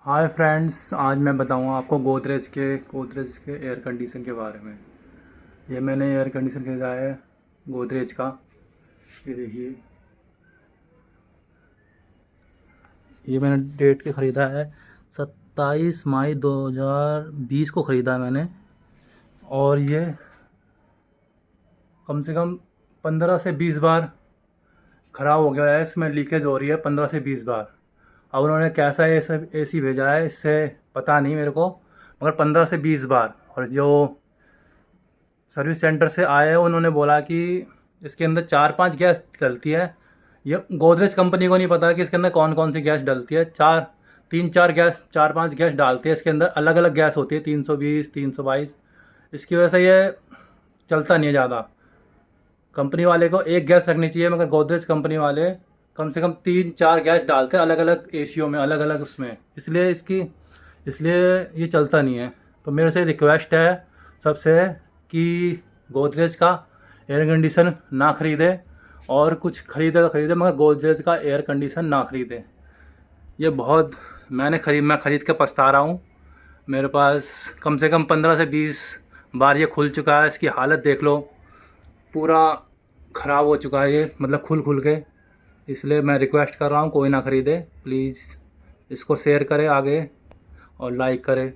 Hi friends, आज मैं बताऊंगा आपको गोदरेज के एयर कंडीशन के बारे में। ये मैंने एयर कंडीशन खरीदा है गोदरेज का। ये देखिए, ये मैंने डेट के ख़रीदा है 27 मई 2020 को ख़रीदा है मैंने। और ये कम से कम 15 से 20 बार ख़राब हो गया है, इसमें लीकेज हो रही है 15 से 20 बार। अब उन्होंने कैसा एसी भेजा है इससे पता नहीं मेरे को, मगर 15 से 20 बार। और जो सर्विस सेंटर से आए हैं उन्होंने बोला कि इसके अंदर 4-5 गैस डलती है। ये गोदरेज कंपनी को नहीं पता कि इसके अंदर कौन कौन सी गैस डलती है। 4-5 गैस डालती है इसके अंदर, अलग अलग गैस होती है, 320 322। इसकी वजह से ये चलता नहीं है ज़्यादा। कंपनी वाले को एक गैस रखनी चाहिए, मगर गोदरेज कंपनी वाले कम से कम 3-4 गैस डालते हैं अलग अलग एसीओ में, अलग अलग उसमें। इसलिए ये चलता नहीं है। तो मेरे से रिक्वेस्ट है सबसे कि गोदरेज का एयर कंडीशन ना ख़रीदे, और कुछ ख़रीदे तो ख़रीदे, मगर गोदरेज का एयर कंडीशन ना ख़रीदे। ये बहुत मैं ख़रीद के पछता रहा हूँ। मेरे पास कम से कम 15 से 20 बार ये खुल चुका है। इसकी हालत देख लो, पूरा ख़राब हो चुका है ये, मतलब खुल खुल के। इसलिए मैं रिक्वेस्ट कर रहा हूँ कोई ना ख़रीदे, प्लीज़ इसको शेयर करें आगे और लाइक करें।